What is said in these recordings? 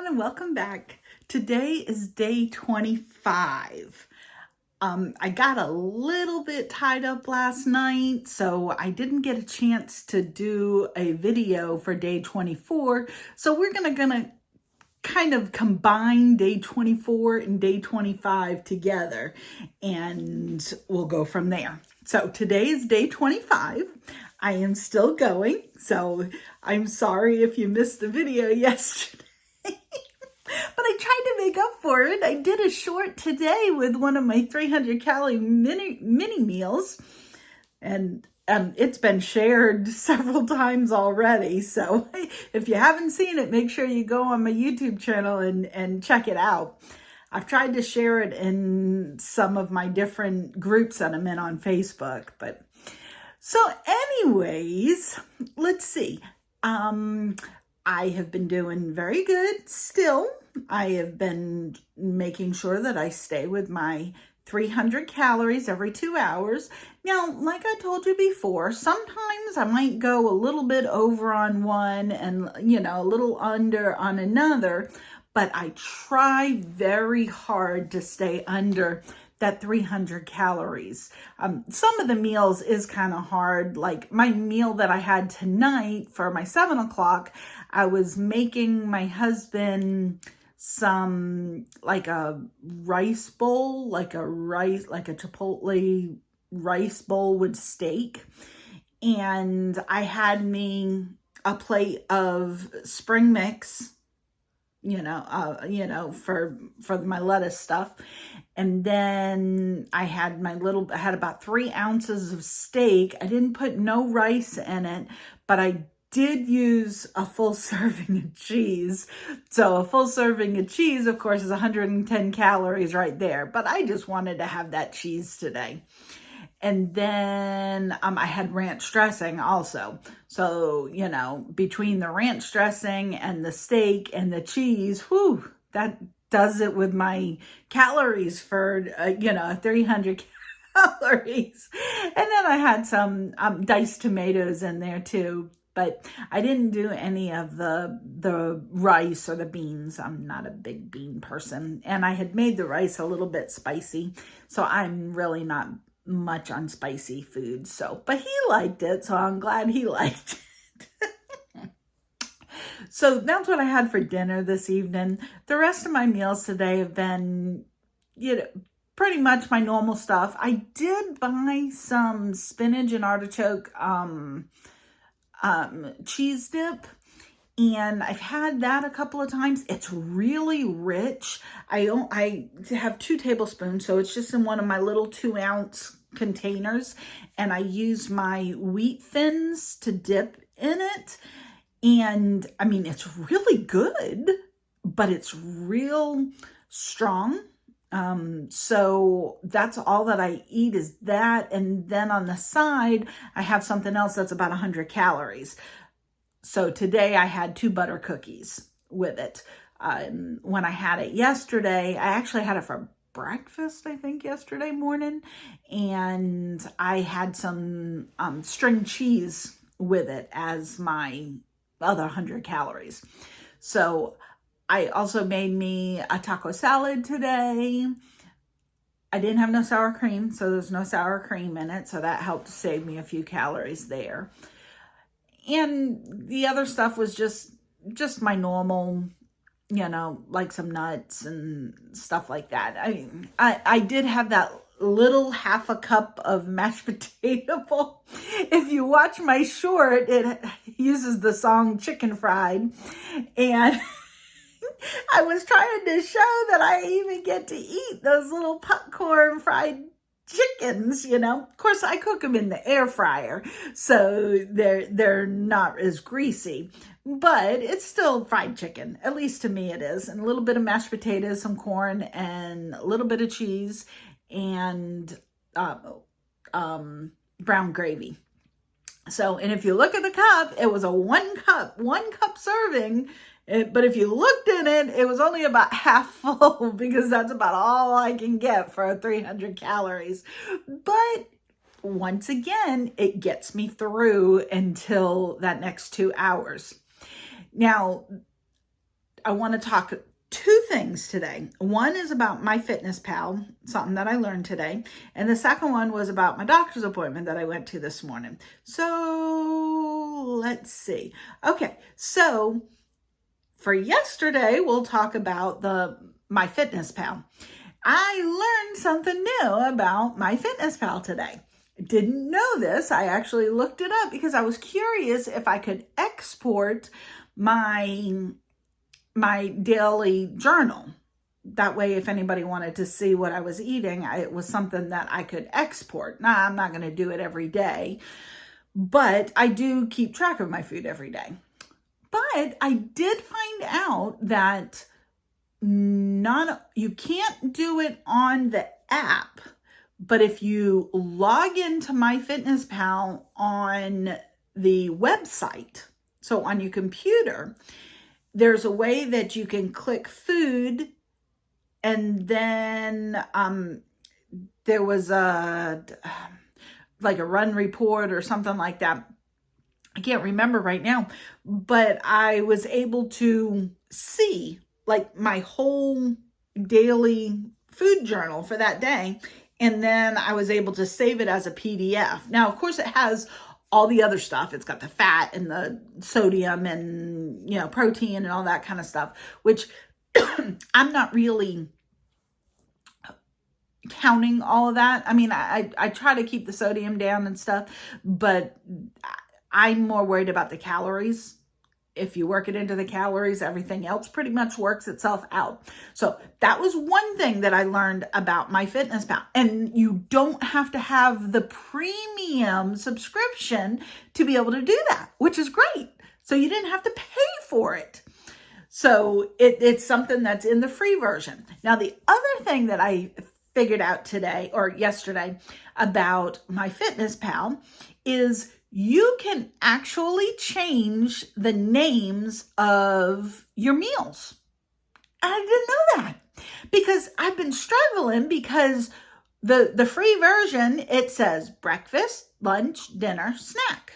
everyone, and welcome back. Today is day 25. I got a little bit tied up last night, so I didn't get a chance to do a video for day 24. So we're gonna kind of combine day 24 and day 25 together, and we'll go from there. So today is day 25. I am still going, so I'm sorry if you missed the video yesterday. But I tried to make up for it. I did a short today with one of my 300 calorie mini meals, and it's been shared several times already. So if you haven't seen it, make sure you go on my YouTube channel and check it out. I've tried to share it in some of my different groups that I'm in on Facebook. But so anyways, let's see. I have been doing very good still. I have been making sure that I stay with my 300 calories every 2 hours. Now, like I told you before, sometimes I might go a little bit over on one and, a little under on another, but I try very hard to stay under that 300 calories. Some of the meals is kind of hard. Like my meal that I had tonight for my 7 o'clock, I was making my husband some, like a rice bowl, like a Chipotle rice bowl with steak. And I had me a plate of spring mix, for my lettuce stuff. And then I had I had about 3 ounces of steak. I didn't put no rice in it, but I did use a full serving of cheese. So a full serving of cheese, of course, is 110 calories right there. But I just wanted to have that cheese today. And then I had ranch dressing also. So, between the ranch dressing and the steak and the cheese, that does it with my calories for, 300 calories. And then I had some diced tomatoes in there too. But I didn't do any of the rice or the beans. I'm not a big bean person. And I had made the rice a little bit spicy. So I'm really not much on spicy food. But he liked it. So I'm glad he liked it. So that's what I had for dinner this evening. The rest of my meals today have been, pretty much my normal stuff. I did buy some spinach and artichoke cheese dip, and I've had that a couple of times. It's really rich. I have 2 tablespoons, so it's just in one of my little 2-ounce containers, and I use my wheat thins to dip in it. And I mean, it's really good, but it's real strong. So that's all that I eat is that. And then on the side, I have something else that's about 100 calories. So today I had 2 butter cookies with it. When I had it yesterday, I actually had it for breakfast, I think, yesterday morning. And I had some string cheese with it as my other 100 calories. So I also made me a taco salad today. I didn't have no sour cream, so there's no sour cream in it. So that helped save me a few calories there. And the other stuff was just my normal, like some nuts and stuff like that. I did have that little half a cup of mashed potato bowl. If you watch my short, it uses the song Chicken Fried. And I was trying to show that I even get to eat those little popcorn fried chickens, Of course, I cook them in the air fryer, so they're not as greasy. But it's still fried chicken, at least to me it is. And a little bit of mashed potatoes, some corn, and a little bit of cheese, and brown gravy. So, and if you look at the cup, it was a one cup serving. But if you looked in it, it was only about half full, because that's about all I can get for 300 calories. But once again, it gets me through until that next 2 hours. Now, I want to talk two things today. One is about MyFitnessPal, something that I learned today. And the second one was about my doctor's appointment that I went to this morning. So let's see. Okay, so for yesterday, we'll talk about MyFitnessPal. I learned something new about MyFitnessPal today. I didn't know this. I actually looked it up because I was curious if I could export my daily journal. That way, if anybody wanted to see what I was eating, it was something that I could export. Now, I'm not going to do it every day, but I do keep track of my food every day. But I did find out that you can't do it on the app, but if you log into MyFitnessPal on the website, so on your computer, there's a way that you can click food, and then there was like a run report or something like that. I can't remember right now, but I was able to see like my whole daily food journal for that day. And then I was able to save it as a PDF. Now, of course, it has all the other stuff. It's got the fat and the sodium and, protein and all that kind of stuff, which I'm not really counting all of that. I mean, I try to keep the sodium down and stuff, but I'm more worried about the calories. If you work it into the calories, everything else pretty much works itself out. So that was one thing that I learned about MyFitnessPal. And you don't have to have the premium subscription to be able to do that, which is great. So you didn't have to pay for it. So it's something that's in the free version. Now, the other thing that I figured out today or yesterday about MyFitnessPal is you can actually change the names of your meals. And I didn't know that because I've been struggling because the free version, it says breakfast, lunch, dinner, snack.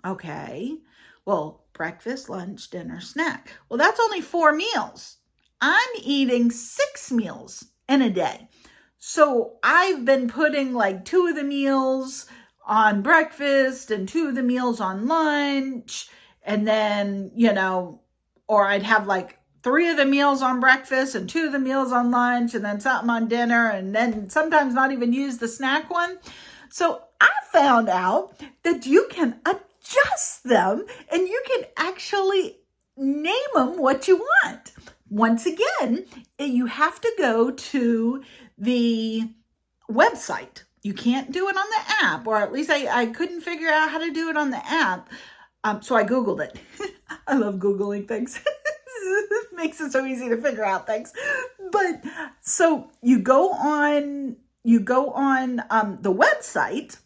Okay, well, breakfast, lunch, dinner, snack. Well, that's only 4 meals. I'm eating 6 meals in a day. So I've been putting like 2 of the meals on breakfast and 2 of the meals on lunch. And then, or I'd have like 3 of the meals on breakfast and 2 of the meals on lunch and then something on dinner and then sometimes not even use the snack one. So I found out that you can adjust them and you can actually name them what you want. Once again, you have to go to the website. You can't do it on the app, or at least I couldn't figure out how to do it on the app. So I Googled it. I love Googling things. It makes it so easy to figure out things. But so you go on the website,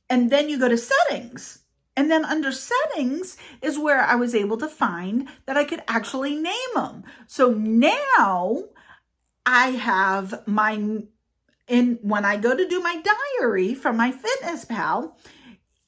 and then you go to settings. And then under settings is where I was able to find that I could actually name them. So now I have when I go to do my diary from MyFitnessPal,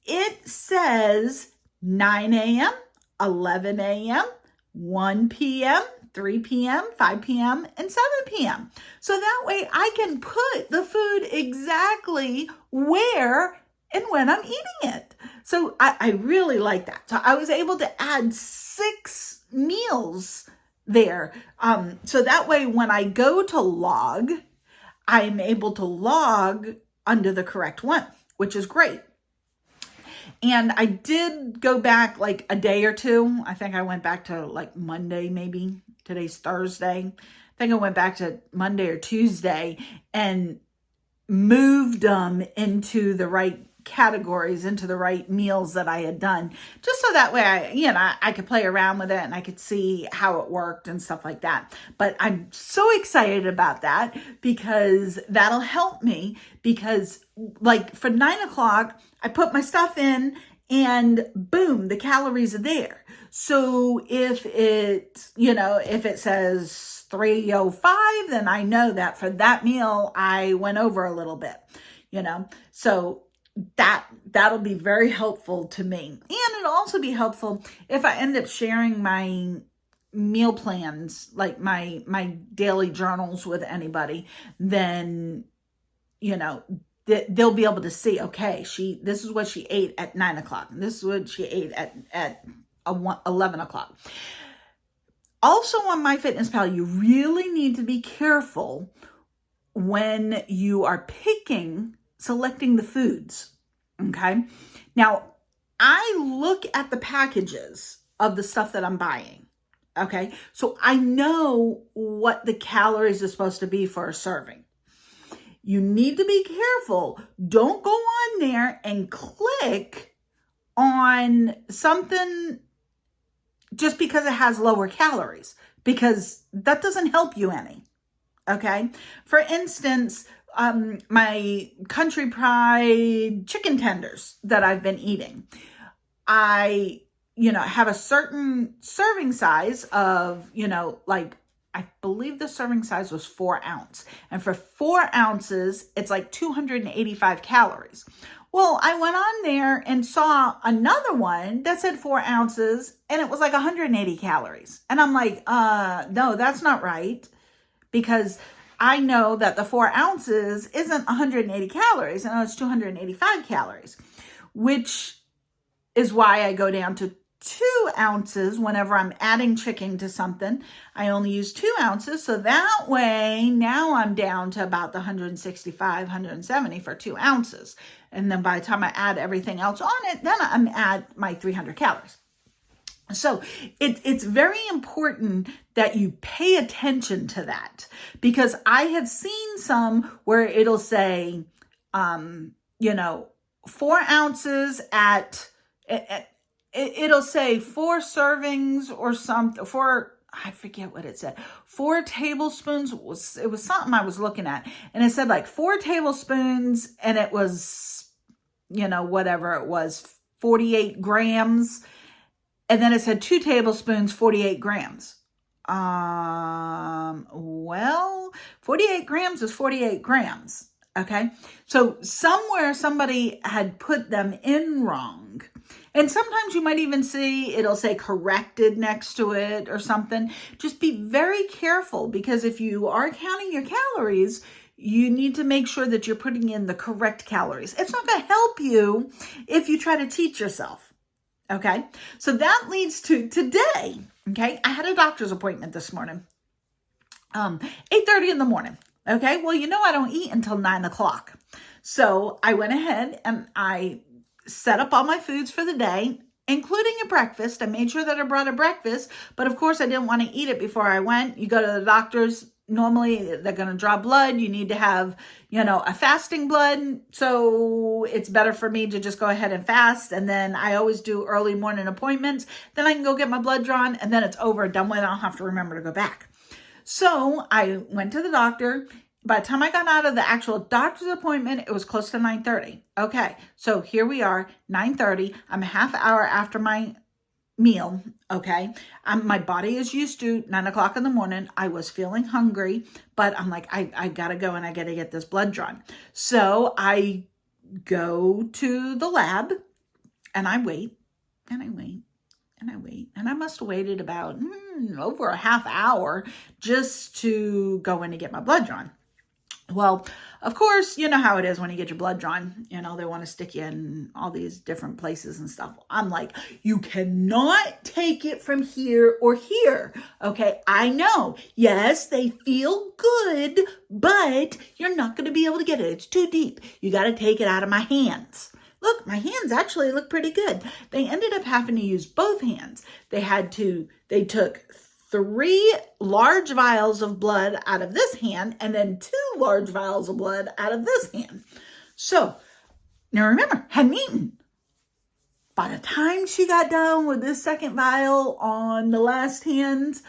it says 9 a.m., 11 a.m., 1 p.m., 3 p.m., 5 p.m., and 7 p.m. So that way I can put the food exactly where and when I'm eating it. So I really like that. So I was able to add 6 meals there. So that way when I go to log, I'm able to log under the correct one, which is great. And I did go back like a day or two. I think I went back to like Monday, maybe. Today's Thursday. I think I went back to Monday or Tuesday and moved them into the right categories, into the right meals that I had done, just so that way I could play around with it and I could see how it worked and stuff like that. But I'm so excited about that because that'll help me, because like for 9 o'clock, I put my stuff in and boom, the calories are there. So if it says 305, then I know that for that meal, I went over a little bit, so that'll be very helpful to me. And it'll also be helpful if I end up sharing my meal plans, like my daily journals with anybody, then, you know, they'll be able to see, okay, this is what she ate at 9 o'clock. And this is what she ate at 11 o'clock. Also on MyFitnessPal, you really need to be careful when you are selecting the foods, okay? Now, I look at the packages of the stuff that I'm buying, okay? So I know what the calories are supposed to be for a serving. You need to be careful. Don't go on there and click on something just because it has lower calories, because that doesn't help you any, okay? For instance, my Country Pride chicken tenders that I've been eating, I, have a certain serving size of, like, I believe the serving size was 4 ounce. And for 4 ounces, it's like 285 calories. Well, I went on there and saw another one that said 4 ounces and it was like 180 calories. And I'm like, no, that's not right. Because I know that the 4 ounces isn't 180 calories. I know it's 285 calories, which is why I go down to 2 ounces whenever I'm adding chicken to something. I only use 2 ounces. So that way, now I'm down to about the 165, 170 for 2 ounces. And then by the time I add everything else on it, then I'm at my 300 calories. So it's very important that you pay attention to that, because I have seen some where it'll say, 4 ounces it'll say 4 servings or something, I forget what it said. 4 tablespoons. It was something I was looking at. And it said like 4 tablespoons and it was, whatever it was, 48 grams. And then it said 2 tablespoons, 48 grams. Well, 48 grams is 48 grams. Okay. So somewhere somebody had put them in wrong. And sometimes you might even see it'll say corrected next to it or something. Just be very careful, because if you are counting your calories, you need to make sure that you're putting in the correct calories. It's not going to help you if you try to teach yourself. Okay. So that leads to today. Okay. I had a doctor's appointment this morning. 8:30 in the morning. Okay. Well, I don't eat until 9 o'clock. So I went ahead and I set up all my foods for the day, including a breakfast. I made sure that I brought a breakfast, but of course I didn't want to eat it before I went. You go to the doctor's, normally they're going to draw blood. You need to have, a fasting blood. So it's better for me to just go ahead and fast. And then I always do early morning appointments. Then I can go get my blood drawn and then it's over, done with. I don't have to remember to go back. So I went to the doctor. By the time I got out of the actual doctor's appointment, it was close to 9:30. Okay, so here we are, 9:30. I'm a half hour after my meal, okay? My body is used to 9 o'clock in the morning. I was feeling hungry, but I'm like, I got to go and I got to get this blood drawn. So I go to the lab and I wait and I wait. And I wait. And I must have waited about over a half hour just to go in and get my blood drawn. Well, of course, you know how it is when you get your blood drawn. They want to stick you in all these different places and stuff. I'm like, you cannot take it from here or here. Okay, I know. Yes, they feel good, but you're not going to be able to get it. It's too deep. You got to take it out of my hands. Look, my hands actually look pretty good. They ended up having to use both hands. They took 3 large vials of blood out of this hand and then 2 large vials of blood out of this hand. So now remember, hadn't eaten. By the time she got done with this second vial on the last hand,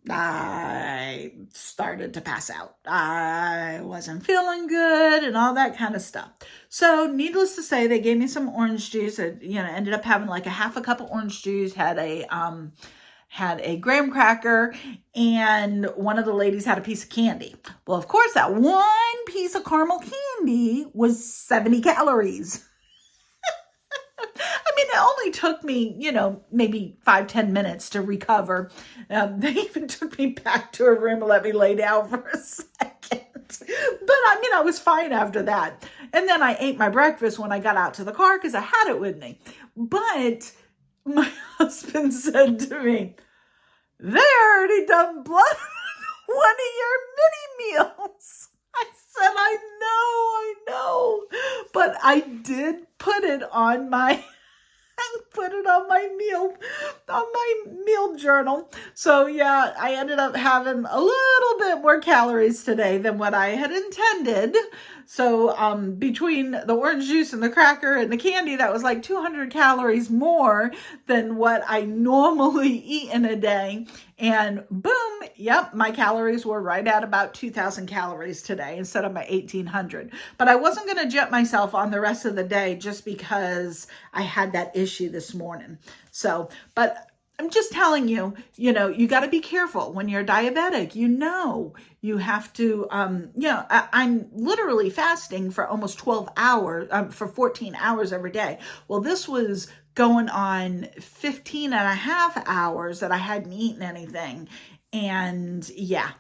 I started to pass out. I wasn't feeling good and all that kind of stuff. So needless to say, they gave me some orange juice. Ended up having like a half a cup of orange juice, had a graham cracker, and one of the ladies had a piece of candy. Well, of course, that one piece of caramel candy was 70 calories. I mean, it only took me, maybe 5-10 minutes to recover. They even took me back to a room and let me lay down for a second. But I was fine after that. And then I ate my breakfast when I got out to the car because I had it with me. But my husband said to me, "They already done blood on one of your mini meals." I said, I know. But I did put it on my meal journal. So yeah, I ended up having a little bit more calories today than what I had intended. So between the orange juice and the cracker and the candy, that was like 200 calories more than what I normally eat in a day. And boom, yep, my calories were right at about 2,000 calories today instead of my 1,800. But I wasn't going to jet myself on the rest of the day just because I had that issue this morning. So, but I'm just telling you, you got to be careful when you're diabetic. You have to, I'm literally fasting for almost 12 hours, for 14 hours every day. Well, this was going on 15 and a half hours that I hadn't eaten anything. And yeah,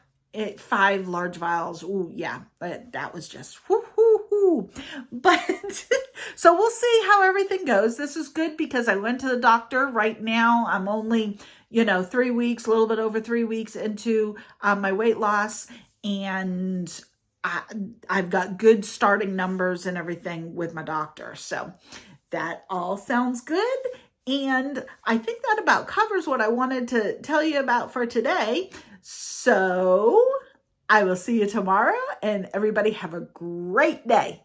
5 large vials. Ooh, yeah, that was just whoo, whoo, whoo. But so we'll see how everything goes. This is good because I went to the doctor. Right now, I'm only, 3 weeks, a little bit over 3 weeks into my weight loss. And I've got good starting numbers and everything with my doctor. So that all sounds good. And I think that about covers what I wanted to tell you about for today. So I will see you tomorrow, and everybody have a great day.